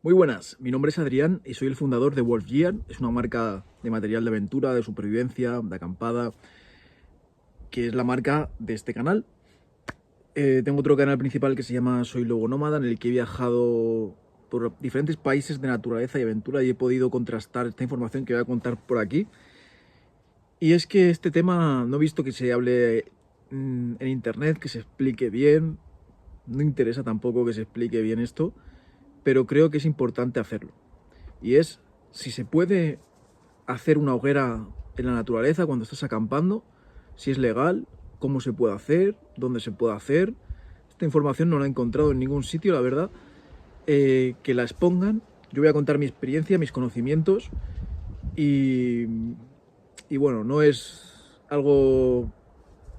Muy buenas, mi nombre es Adrián y soy el fundador de Wolf Gear. Es una marca de material de aventura, de supervivencia, de acampada, que es la marca de este canal. Tengo otro canal principal que se llama Soy Lobo Nómada, en el que he viajado por diferentes países de naturaleza y aventura y he podido contrastar esta información que voy a contar por aquí. Y es que este tema no he visto que se hable en internet, que se explique bien. No interesa tampoco que se explique bien esto, pero creo que es importante hacerlo. Y es si se puede hacer una hoguera en la naturaleza cuando estás acampando, si es legal, cómo se puede hacer, dónde se puede hacer. Esta información no la he encontrado en ningún sitio, la verdad. Que la expongan. Yo voy a contar mi experiencia, mis conocimientos y, y bueno, no es algo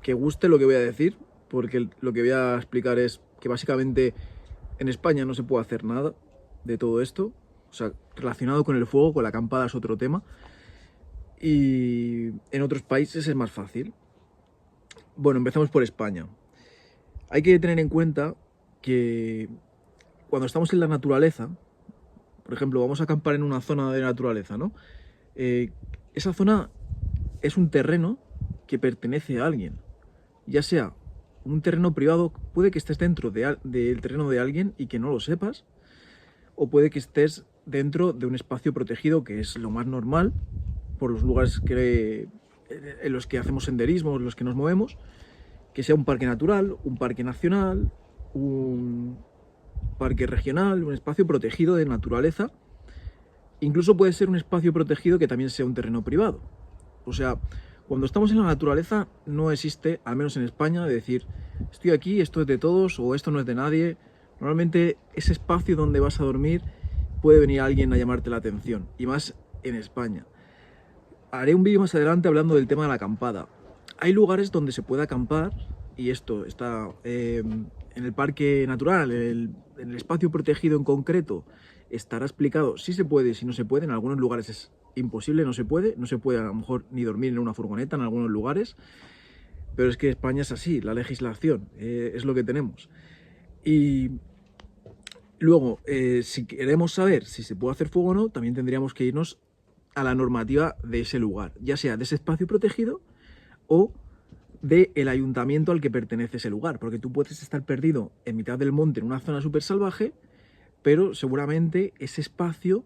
que guste lo que voy a decir, porque lo que voy a explicar es que básicamente en España no se puede hacer nada de todo esto. O sea, relacionado con el fuego, con la acampada es otro tema. Y en otros países es más fácil. Bueno, empezamos por España. Hay que tener en cuenta que cuando estamos en la naturaleza, por ejemplo, vamos a acampar en una zona de naturaleza, ¿no? Esa zona es un terreno que pertenece a alguien. Ya sea un terreno privado, puede que estés dentro del terreno de alguien y que no lo sepas, o puede que estés dentro de un espacio protegido, que es lo más normal, por los lugares en los que hacemos senderismo, en los que nos movemos, que sea un parque natural, un parque nacional, un parque regional, un espacio protegido de naturaleza. Incluso puede ser un espacio protegido que también sea un terreno privado. O sea, cuando estamos en la naturaleza no existe, al menos en España, de decir, estoy aquí, esto es de todos o esto no es de nadie. Normalmente ese espacio donde vas a dormir puede venir alguien a llamarte la atención, y más en España. Haré un vídeo más adelante hablando del tema de la acampada. Hay lugares donde se puede acampar, y esto está en el parque natural, en el espacio protegido en concreto, estará explicado si se puede, si no se puede. En algunos lugares es imposible, no se puede a lo mejor ni dormir en una furgoneta en algunos lugares, pero es que España es así, la legislación es lo que tenemos. Y luego, si queremos saber si se puede hacer fuego o no, también tendríamos que irnos a la normativa de ese lugar, ya sea de ese espacio protegido o del ayuntamiento al que pertenece ese lugar, porque tú puedes estar perdido en mitad del monte en una zona súper salvaje, pero seguramente ese espacio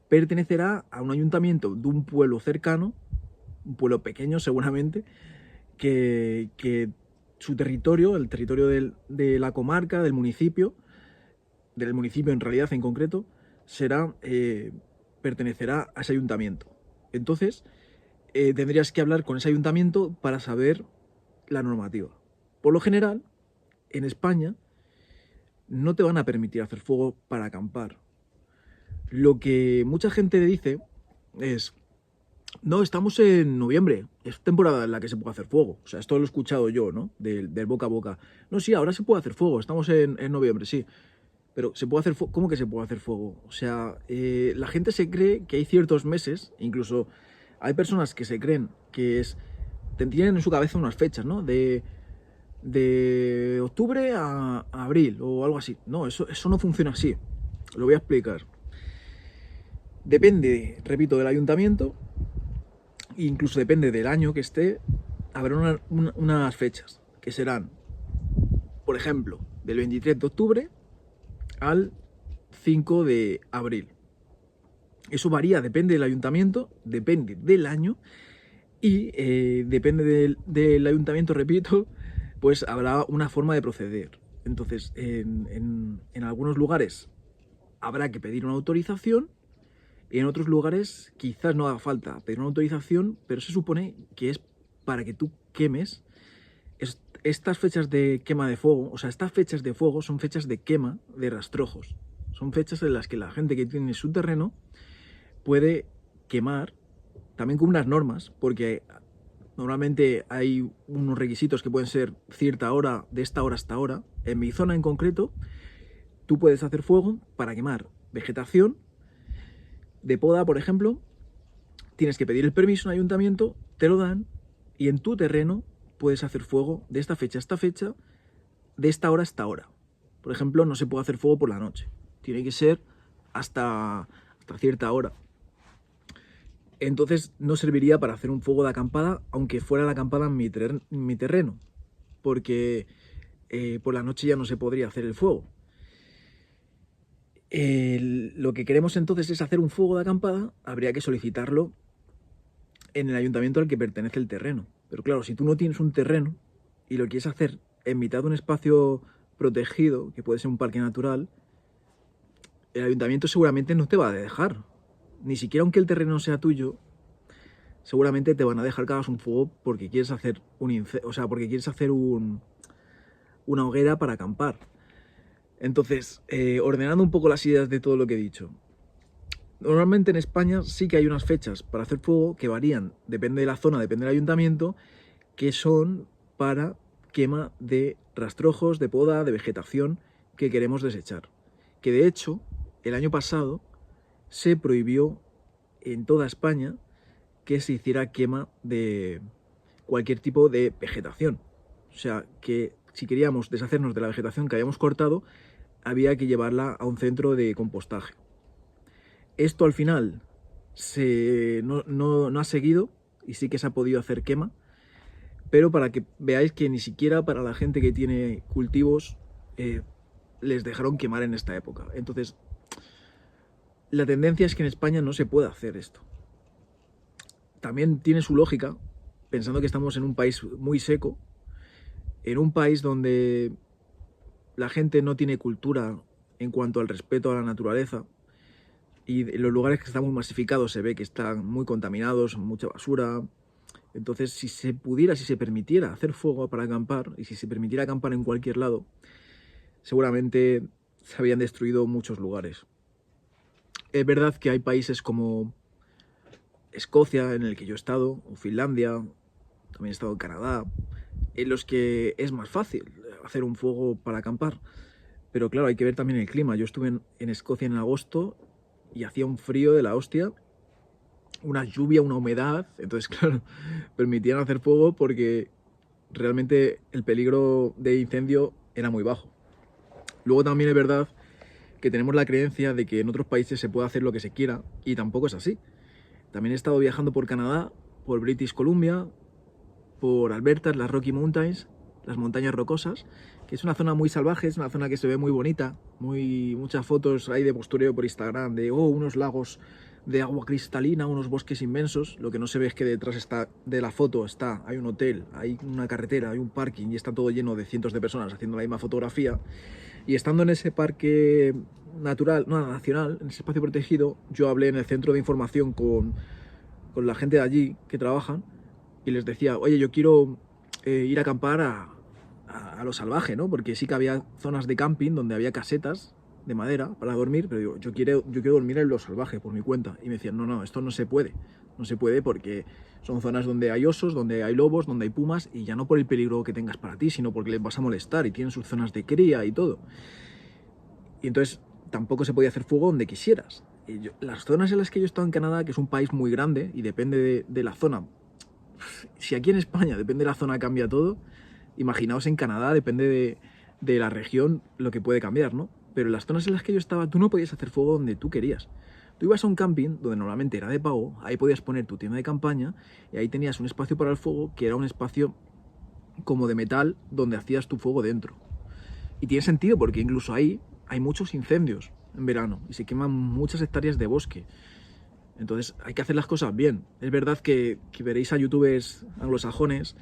pertenecerá a un ayuntamiento de un pueblo cercano, un pueblo pequeño seguramente, que su territorio, el territorio de la comarca, del municipio en realidad en concreto, pertenecerá a ese ayuntamiento. Entonces, tendrías que hablar con ese ayuntamiento para saber la normativa. Por lo general, en España no te van a permitir hacer fuego para acampar. Lo que mucha gente dice es, no, estamos en noviembre, es temporada en la que se puede hacer fuego. O sea, esto lo he escuchado yo, ¿no? Del boca a boca. No, sí, ahora se puede hacer fuego, estamos en noviembre, sí. Pero ¿se puede hacer fuego? ¿Cómo que se puede hacer fuego? O sea, la gente se cree que hay ciertos meses, incluso hay personas que se creen que tienen en su cabeza unas fechas, ¿no? De octubre a abril o algo así. No, eso no funciona así. Lo voy a explicar. Depende, repito, del ayuntamiento, e incluso depende del año que esté, habrá unas fechas que serán, por ejemplo, del 23 de octubre al 5 de abril. Eso varía, depende del ayuntamiento, depende del año y depende del ayuntamiento, repito, pues habrá una forma de proceder. Entonces, en algunos lugares habrá que pedir una autorización y en otros lugares quizás no haga falta pedir una autorización, pero se supone que es para que tú quemes. Estas fechas de quema de fuego, o sea, estas fechas de fuego son fechas de quema de rastrojos. Son fechas en las que la gente que tiene su terreno puede quemar, también con unas normas, porque normalmente hay unos requisitos que pueden ser cierta hora, de esta hora hasta ahora. En mi zona en concreto, tú puedes hacer fuego para quemar vegetación de poda, por ejemplo. Tienes que pedir el permiso en ayuntamiento, te lo dan, y en tu terreno puedes hacer fuego de esta fecha a esta fecha, de esta hora a esta hora. Por ejemplo, no se puede hacer fuego por la noche. Tiene que ser hasta cierta hora. Entonces no serviría para hacer un fuego de acampada, aunque fuera la acampada en mi terreno, porque por la noche ya no se podría hacer el fuego. Lo que queremos entonces es hacer un fuego de acampada, habría que solicitarlo en el ayuntamiento al que pertenece el terreno. Pero claro, si tú no tienes un terreno y lo quieres hacer en mitad de un espacio protegido, que puede ser un parque natural, el ayuntamiento seguramente no te va a dejar. Ni siquiera aunque el terreno sea tuyo, seguramente te van a dejar que hagas un fuego porque quieres hacer porque quieres hacer una hoguera para acampar. Entonces, ordenando un poco las ideas de todo lo que he dicho. Normalmente en España sí que hay unas fechas para hacer fuego que varían, depende de la zona, depende del ayuntamiento, que son para quema de rastrojos, de poda, de vegetación que queremos desechar. Que de hecho, el año pasado se prohibió en toda España que se hiciera quema de cualquier tipo de vegetación. O sea, que si queríamos deshacernos de la vegetación que habíamos cortado, había que llevarla a un centro de compostaje. Esto al final no ha seguido y sí que se ha podido hacer quema, pero para que veáis que ni siquiera para la gente que tiene cultivos les dejaron quemar en esta época. Entonces, la tendencia es que en España no se puede hacer esto. También tiene su lógica, pensando que estamos en un país muy seco, en un país donde la gente no tiene cultura en cuanto al respeto a la naturaleza, y en los lugares que están muy masificados se ve que están muy contaminados, mucha basura. Entonces, si se permitiera hacer fuego para acampar, y si se permitiera acampar en cualquier lado, seguramente se habían destruido muchos lugares. Es verdad que hay países como Escocia, en el que yo he estado, o Finlandia, también he estado en Canadá, en los que es más fácil hacer un fuego para acampar. Pero claro, hay que ver también el clima. Yo estuve en Escocia en agosto y hacía un frío de la hostia, una lluvia, una humedad. Entonces, claro, permitían hacer fuego porque realmente el peligro de incendio era muy bajo. Luego también es verdad que tenemos la creencia de que en otros países se puede hacer lo que se quiera, y tampoco es así. También he estado viajando por Canadá, por British Columbia, por Alberta, las Rocky Mountains, las montañas rocosas, que es una zona muy salvaje, es una zona que se ve muy bonita, muchas fotos hay de postureo por Instagram, de unos lagos de agua cristalina, unos bosques inmensos. Lo que no se ve es que detrás de la foto hay un hotel, hay una carretera, hay un parking, y está todo lleno de cientos de personas haciendo la misma fotografía. Y estando en ese parque nacional, en ese espacio protegido, yo hablé en el centro de información con la gente de allí que trabajan, y les decía, oye, yo quiero ir a acampar a lo salvaje, ¿no? Porque sí que había zonas de camping donde había casetas de madera para dormir, pero digo, yo quiero dormir en lo salvaje por mi cuenta. Y me decían, no, esto no se puede. No se puede porque son zonas donde hay osos, donde hay lobos, donde hay pumas, y ya no por el peligro que tengas para ti, sino porque les vas a molestar, y tienen sus zonas de cría y todo. Y entonces tampoco se podía hacer fuego donde quisieras. Las zonas en las que yo he estado en Canadá, que es un país muy grande y depende de la zona. Si aquí en España depende de la zona cambia todo, imaginaos en Canadá, depende de la región lo que puede cambiar, ¿no? Pero en las zonas en las que yo estaba, tú no podías hacer fuego donde tú querías. Tú ibas a un camping, donde normalmente era de pago, ahí podías poner tu tienda de campaña, y ahí tenías un espacio para el fuego, que era un espacio como de metal, donde hacías tu fuego dentro. Y tiene sentido, porque incluso ahí hay muchos incendios en verano, y se queman muchas hectáreas de bosque. Entonces hay que hacer las cosas bien. Es verdad que veréis a youtubers anglosajones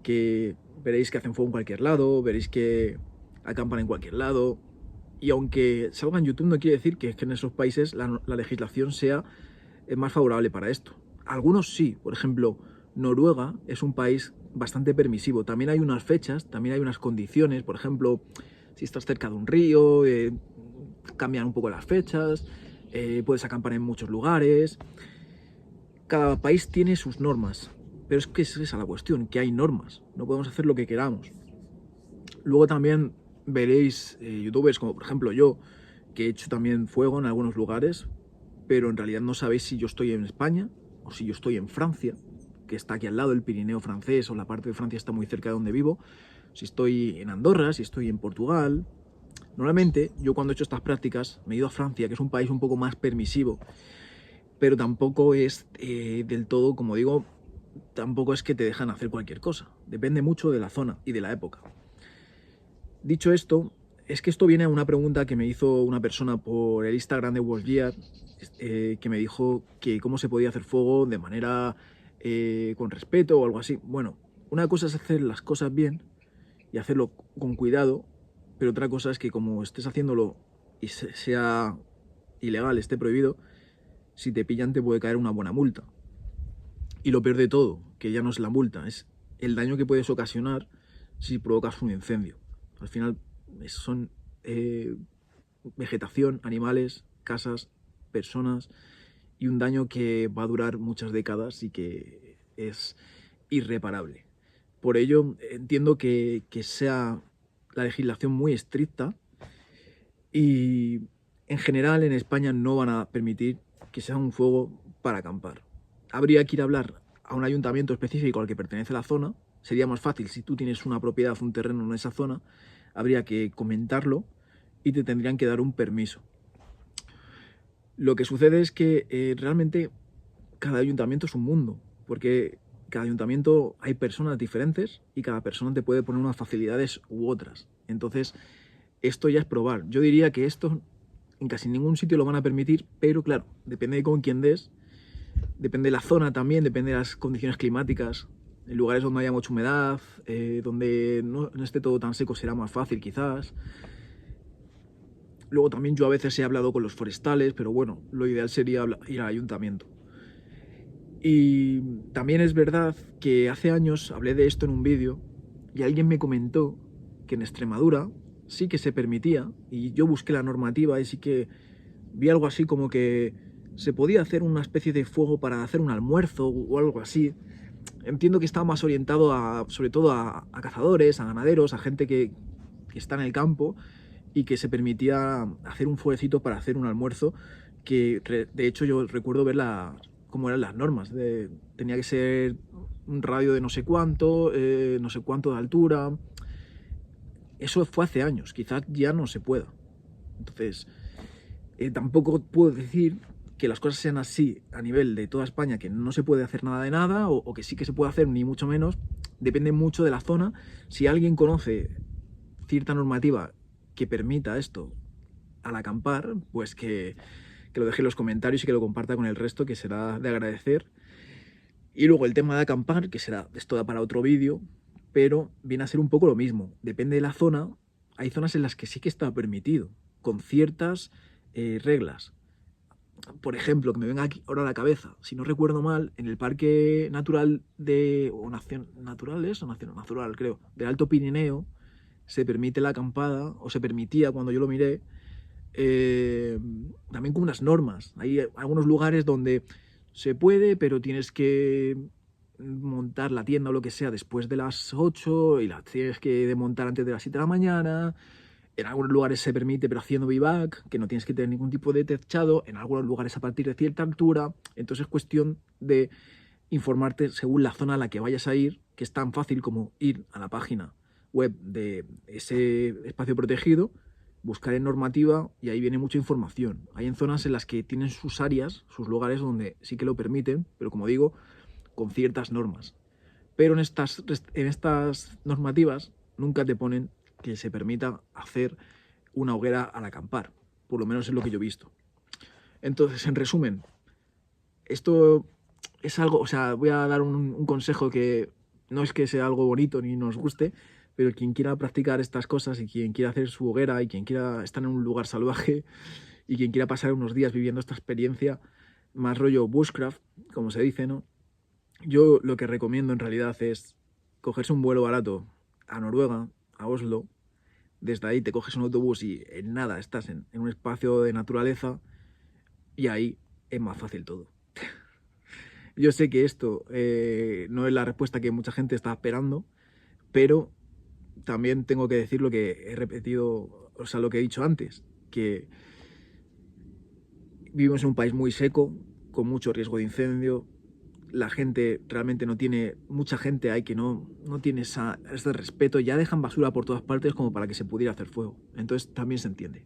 que veréis que hacen fuego en cualquier lado, veréis que acampan en cualquier lado, y aunque salga en YouTube no quiere decir que en esos países la legislación sea más favorable para esto. Algunos sí, por ejemplo, Noruega es un país bastante permisivo. También hay unas fechas, también hay unas condiciones, por ejemplo, si estás cerca de un río, cambian un poco las fechas, puedes acampar en muchos lugares. Cada país tiene sus normas, pero es que esa es la cuestión, que hay normas, no podemos hacer lo que queramos. Luego también veréis youtubers como por ejemplo yo, que he hecho también fuego en algunos lugares, pero en realidad no sabéis si yo estoy en España o si yo estoy en Francia, que está aquí al lado, el Pirineo francés, o la parte de Francia está muy cerca de donde vivo, si estoy en Andorra, si estoy en Portugal, Normalmente, yo cuando he hecho estas prácticas, me he ido a Francia, que es un país un poco más permisivo, pero tampoco es del todo, como digo, tampoco es que te dejan hacer cualquier cosa. Depende mucho de la zona y de la época. Dicho esto, es que esto viene a una pregunta que me hizo una persona por el Instagram de WorldGear, que me dijo que cómo se podía hacer fuego de manera con respeto o algo así. Bueno, una cosa es hacer las cosas bien y hacerlo con cuidado, pero otra cosa es que como estés haciéndolo y sea ilegal, esté prohibido, si te pillan te puede caer una buena multa. Y lo peor de todo, que ya no es la multa, es el daño que puedes ocasionar si provocas un incendio. Al final son vegetación, animales, casas, personas y un daño que va a durar muchas décadas y que es irreparable. Por ello entiendo que sea la legislación muy estricta y en general en España no van a permitir que sea un fuego para acampar. Habría que ir a hablar a un ayuntamiento específico al que pertenece la zona. Sería más fácil si tú tienes una propiedad, un terreno en esa zona. Habría que comentarlo y te tendrían que dar un permiso. Lo que sucede es que realmente cada ayuntamiento es un mundo, porque cada ayuntamiento hay personas diferentes y cada persona te puede poner unas facilidades u otras. Entonces, esto ya es probar. Yo diría que esto en casi ningún sitio lo van a permitir, pero claro, depende de con quién des, depende de la zona también, depende de las condiciones climáticas. En lugares donde haya mucha humedad, donde no esté todo tan seco será más fácil quizás. Luego también yo a veces he hablado con los forestales, pero bueno, lo ideal sería ir al ayuntamiento. Y también es verdad que hace años hablé de esto en un vídeo y alguien me comentó que en Extremadura sí que se permitía, y yo busqué la normativa y sí que vi algo así como que se podía hacer una especie de fuego para hacer un almuerzo o algo así. Entiendo que estaba más orientado sobre todo a cazadores, a ganaderos, a gente que está en el campo y que se permitía hacer un fueguecito para hacer un almuerzo, que de hecho yo recuerdo ver cómo eran las normas. Tenía que ser un radio de no sé cuánto de altura. Eso fue hace años, quizás ya no se pueda. Entonces, tampoco puedo decir que las cosas sean así a nivel de toda España, que no se puede hacer nada de nada, o que sí que se puede hacer, ni mucho menos. Depende mucho de la zona. Si alguien conoce cierta normativa que permita esto al acampar, pues que lo deje en los comentarios y que lo comparta con el resto, que será de agradecer. Y luego el tema de acampar, que será esto da para otro vídeo, pero viene a ser un poco lo mismo. Depende de la zona. Hay zonas en las que sí que está permitido, con ciertas reglas. Por ejemplo, que me venga aquí ahora a la cabeza, si no recuerdo mal, en el Parque Natural Natural, creo, del Alto Pirineo, se permite la acampada, o se permitía cuando yo lo miré, también con unas normas. Hay algunos lugares donde se puede, pero tienes que montar la tienda o lo que sea después de las 8 y la tienes que desmontar antes de las 7 de la mañana. En algunos lugares se permite, pero haciendo vivac, que no tienes que tener ningún tipo de techado. En algunos lugares a partir de cierta altura. Entonces es cuestión de informarte según la zona a la que vayas a ir, que es tan fácil como ir a la página web de ese espacio protegido, buscar en normativa y ahí viene mucha información. Hay en zonas en las que tienen sus áreas, sus lugares donde sí que lo permiten, pero como digo, con ciertas normas. Pero en estas normativas nunca te ponen que se permita hacer una hoguera al acampar, por lo menos es lo que yo he visto. Entonces, en resumen, esto es algo, o sea, voy a dar un consejo que no es que sea algo bonito ni nos guste, pero quien quiera practicar estas cosas y quien quiera hacer su hoguera y quien quiera estar en un lugar salvaje y quien quiera pasar unos días viviendo esta experiencia más rollo bushcraft, como se dice, ¿no? Yo lo que recomiendo en realidad es cogerse un vuelo barato a Noruega, a Oslo. Desde ahí te coges un autobús y en nada estás en un espacio de naturaleza y ahí es más fácil todo. Yo sé que esto no es la respuesta que mucha gente está esperando, pero también tengo que decir lo que he repetido, o sea, lo que he dicho antes, que vivimos en un país muy seco, con mucho riesgo de incendio. la gente realmente no tiene, mucha gente hay que no tiene ese respeto, ya dejan basura por todas partes como para que se pudiera hacer fuego. Entonces también se entiende.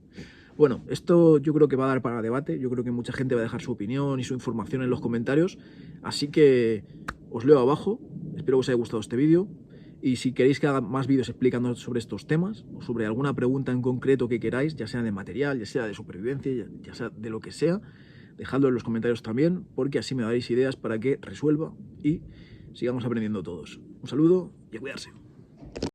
Bueno, esto yo creo que va a dar para debate, yo creo que mucha gente va a dejar su opinión y su información en los comentarios, así que os leo abajo, espero que os haya gustado este vídeo, y si queréis que haga más vídeos explicando sobre estos temas, o sobre alguna pregunta en concreto que queráis, ya sea de material, ya sea de supervivencia, ya sea de lo que sea, dejadlo en los comentarios también, porque así me daréis ideas para que resuelva y sigamos aprendiendo todos. Un saludo y a cuidarse.